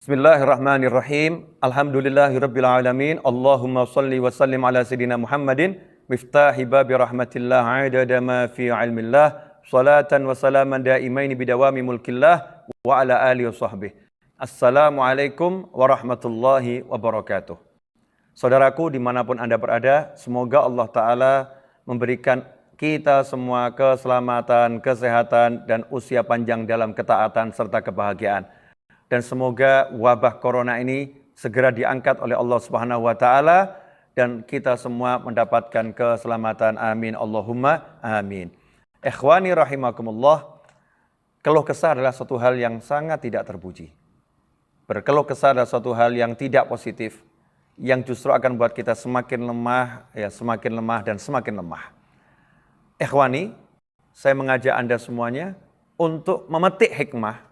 Bismillahirrahmanirrahim. Alhamdulillahirabbil alamin. Allahumma shalli wa sallim ala sayidina Muhammadin miftahi babi rahmatillah adada ma fi ilmillah salatan wa salaman daimaini bidawami mulkillah wa ala alihi wa sahbihi. Assalamualaikum warahmatullahi wabarakatuh. Saudaraku dimanapun Anda berada, semoga Allah Ta'ala memberikan kita semua keselamatan, kesehatan, dan usia panjang dalam ketaatan serta kebahagiaan. Dan semoga wabah corona ini segera diangkat oleh Allah Subhanahu wa Ta'ala dan kita semua mendapatkan keselamatan. Amin. Allahumma amin. Ikhwani rahimakumullah, keluh kesah adalah suatu hal yang sangat tidak terpuji. Berkeluh kesah adalah suatu hal yang tidak positif, yang justru akan membuat kita semakin lemah, semakin lemah dan semakin lemah. Ikhwani, saya mengajak Anda semuanya untuk memetik hikmah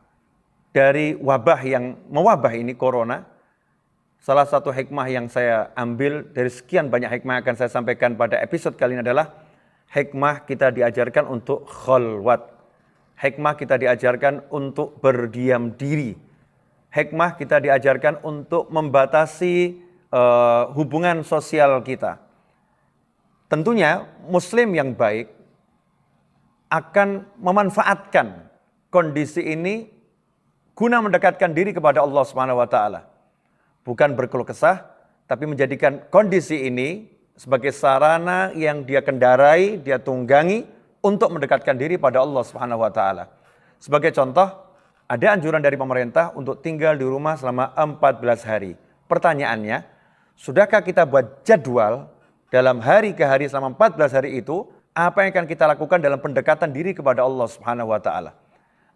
dari wabah yang mewabah ini, corona. Salah satu hikmah yang saya ambil dari sekian banyak hikmah yang akan saya sampaikan pada episode kali ini adalah hikmah kita diajarkan untuk khalwat. Hikmah kita diajarkan untuk berdiam diri. Hikmah kita diajarkan untuk membatasi hubungan sosial kita. Tentunya muslim yang baik akan memanfaatkan kondisi ini guna mendekatkan diri kepada Allah Subhanahu wa Ta'ala. Bukan berkeluh kesah, tapi menjadikan kondisi ini sebagai sarana yang dia kendarai, dia tunggangi untuk mendekatkan diri pada Allah Subhanahu wa Ta'ala. Sebagai contoh, ada anjuran dari pemerintah untuk tinggal di rumah selama 14 hari. Pertanyaannya, sudahkah kita buat jadwal dalam hari ke hari selama 14 hari itu, apa yang akan kita lakukan dalam pendekatan diri kepada Allah Subhanahu wa Ta'ala?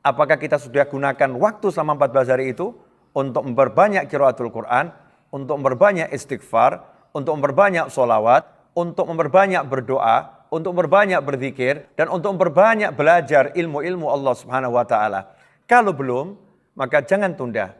Apakah kita sudah gunakan waktu selama 14 hari itu untuk memperbanyak qiraatul Quran, untuk memperbanyak istighfar, untuk memperbanyak sholawat, untuk memperbanyak berdoa, untuk memperbanyak berzikir, dan untuk memperbanyak belajar ilmu-ilmu Allah Subhanahu wa Ta'ala? Kalau belum, maka jangan tunda.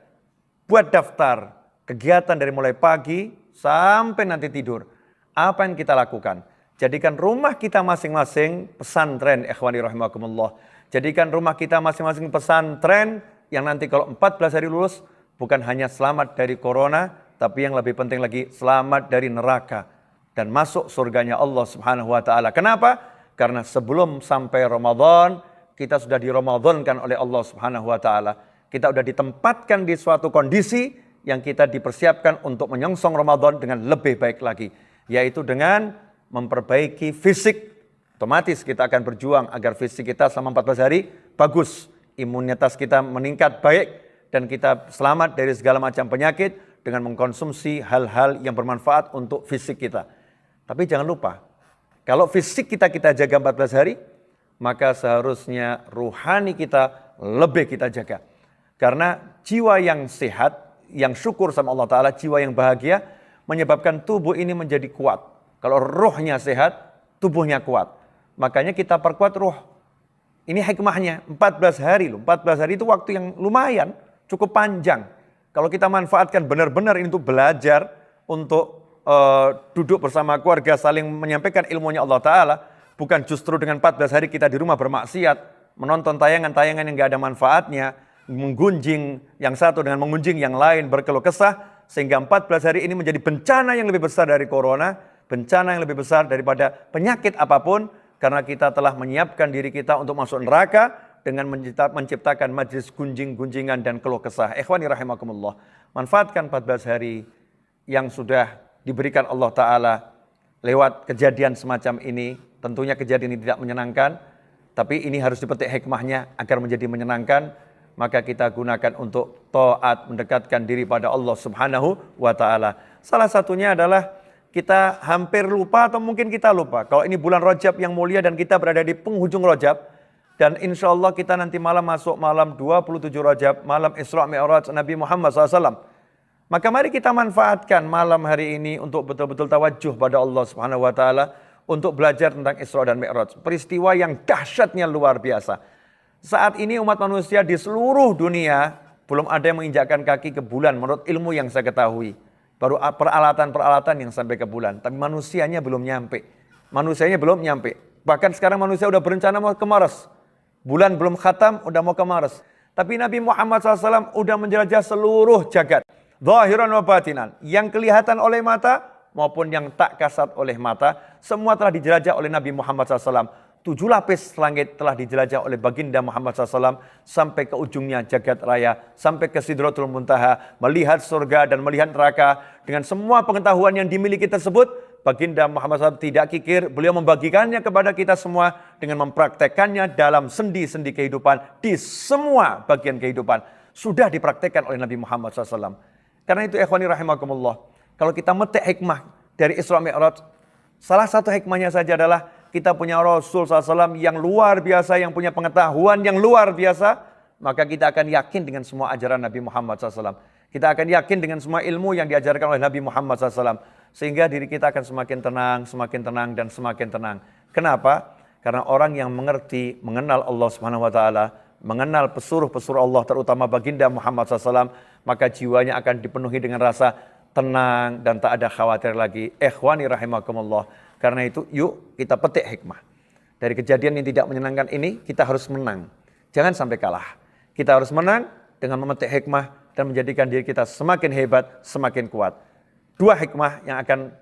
Buat daftar kegiatan dari mulai pagi sampai nanti tidur. Apa yang kita lakukan? Jadikan rumah kita masing-masing pesantren, ikhwani rahimakumullah. Jadikan rumah kita masing-masing pesantren yang nanti kalau 14 hari lulus bukan hanya selamat dari corona, tapi yang lebih penting lagi selamat dari neraka dan masuk surganya Allah Subhanahu wa Ta'ala. Kenapa? Karena sebelum sampai Ramadan, kita sudah diramadankan oleh Allah Subhanahu wa Ta'ala. Kita sudah ditempatkan di suatu kondisi yang kita dipersiapkan untuk menyongsong Ramadan dengan lebih baik lagi, yaitu dengan memperbaiki fisik. Otomatis kita akan berjuang agar fisik kita selama 14 hari bagus, imunitas kita meningkat baik, dan kita selamat dari segala macam penyakit dengan mengkonsumsi hal-hal yang bermanfaat untuk fisik kita. Tapi jangan lupa, kalau fisik kita jaga 14 hari, maka seharusnya ruhani kita lebih kita jaga. Karena jiwa yang sehat, yang syukur sama Allah Ta'ala, jiwa yang bahagia, menyebabkan tubuh ini menjadi kuat. Kalau ruhnya sehat, tubuhnya kuat. Makanya kita perkuat ruh. Ini hikmahnya, 14 hari loh. 14 hari itu waktu yang lumayan, cukup panjang. Kalau kita manfaatkan benar-benar ini untuk belajar, untuk duduk bersama keluarga, saling menyampaikan ilmunya Allah Ta'ala, bukan justru dengan 14 hari kita di rumah bermaksiat, menonton tayangan-tayangan yang gak ada manfaatnya, menggunjing yang satu dengan menggunjing yang lain, berkeluh kesah, sehingga 14 hari ini menjadi bencana yang lebih besar dari corona, bencana yang lebih besar daripada penyakit apapun, karena kita telah menyiapkan diri kita untuk masuk neraka dengan menciptakan majlis gunjing-gunjingan dan keluh kesah. Ikhwani rahimakumullah, manfaatkan 14 hari yang sudah diberikan Allah Ta'ala lewat kejadian semacam ini. Tentunya kejadian ini tidak menyenangkan, tapi ini harus dipetik hikmahnya agar menjadi menyenangkan. Maka kita gunakan untuk taat, mendekatkan diri pada Allah Subhanahu wa Ta'ala. Salah satunya adalah kita hampir lupa atau mungkin kita lupa. Kalau ini bulan Rajab yang mulia dan kita berada di penghujung Rajab. Dan insya Allah kita nanti malam masuk malam 27 Rajab, malam Isra Mi'raj Nabi Muhammad SAW. Maka mari kita manfaatkan malam hari ini untuk betul-betul tawajuh pada Allah Subhanahu wa Ta'ala. Untuk belajar tentang Isra dan Mi'raj. Peristiwa yang dahsyatnya luar biasa. Saat ini umat manusia di seluruh dunia belum ada yang menginjakkan kaki ke bulan menurut ilmu yang saya ketahui. Baru peralatan-peralatan yang sampai ke bulan. Tapi manusianya belum nyampe. Manusianya belum nyampe. Bahkan sekarang manusia udah berencana mau ke Mars. Bulan belum khatam, udah mau ke Mars. Tapi Nabi Muhammad SAW udah menjelajah seluruh jagat. Zahiran wa batinan. Yang kelihatan oleh mata maupun yang tak kasat oleh mata. Semua telah dijelajah oleh Nabi Muhammad SAW. 7 lapis langit telah dijelajah oleh baginda Muhammad SAW. Sampai ke ujungnya jagat raya. Sampai ke Sidratul Muntaha. Melihat surga dan melihat neraka. Dengan semua pengetahuan yang dimiliki tersebut. Baginda Muhammad SAW tidak kikir, beliau membagikannya kepada kita semua dengan mempraktekannya dalam sendi-sendi kehidupan di semua bagian kehidupan. Sudah dipraktekkan oleh Nabi Muhammad SAW. Karena itu ikhwani rahimakumullah, kalau kita metik hikmah dari Isra Mi'raj, salah satu hikmahnya saja adalah kita punya Rasul SAW yang luar biasa, yang punya pengetahuan yang luar biasa, maka kita akan yakin dengan semua ajaran Nabi Muhammad SAW. Kita akan yakin dengan semua ilmu yang diajarkan oleh Nabi Muhammad SAW. Sehingga diri kita akan semakin tenang, dan semakin tenang. Kenapa? Karena orang yang mengerti, mengenal Allah Subhanahu Wa Taala, mengenal pesuruh-pesuruh Allah, terutama baginda Muhammad SAW, maka jiwanya akan dipenuhi dengan rasa tenang dan tak ada khawatir lagi. Ikhwani rahimakumullah. Karena itu, yuk kita petik hikmah. Dari kejadian yang tidak menyenangkan ini, kita harus menang. Jangan sampai kalah. Kita harus menang dengan memetik hikmah dan menjadikan diri kita semakin hebat, semakin kuat. 2 hikmah yang akan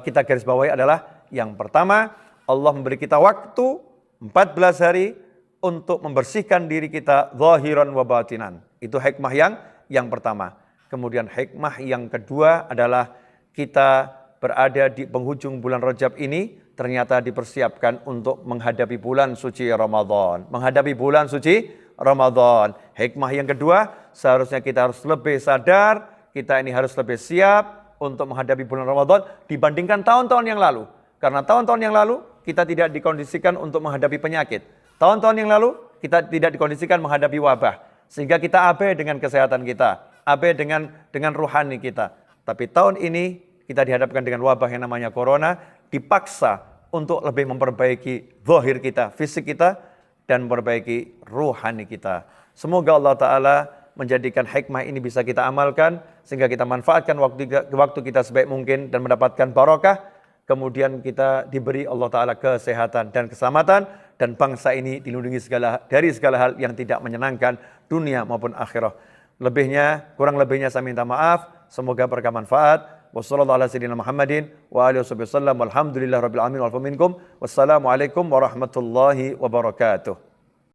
kita garis bawahi adalah yang pertama, Allah memberi kita waktu 14 hari untuk membersihkan diri kita zahiran wa batinan. Itu hikmah yang pertama. Kemudian hikmah yang kedua adalah kita berada di penghujung bulan Rajab ini ternyata dipersiapkan untuk menghadapi bulan suci Ramadan. Menghadapi bulan suci Ramadan. Hikmah yang kedua, seharusnya kita harus lebih sadar, kita ini harus lebih siap untuk menghadapi bulan Ramadan dibandingkan tahun-tahun yang lalu. Karena tahun-tahun yang lalu kita tidak dikondisikan untuk menghadapi penyakit. Tahun-tahun yang lalu kita tidak dikondisikan menghadapi wabah. Sehingga kita abai dengan kesehatan kita, abai dengan ruhani kita. Tapi tahun ini kita dihadapkan dengan wabah yang namanya corona, dipaksa untuk lebih memperbaiki zahir kita, fisik kita, dan memperbaiki ruhani kita. Semoga Allah Ta'ala menjadikan hikmah ini bisa kita amalkan, sehingga kita manfaatkan waktu kita sebaik mungkin dan mendapatkan barokah. Kemudian kita diberi Allah Ta'ala kesehatan dan keselamatan, dan bangsa ini dilindungi dari segala hal yang tidak menyenangkan dunia maupun akhirah. Kurang lebihnya saya minta maaf. Semoga berkah manfaat. Wassalamualaikum warahmatullahi wabarakatuh.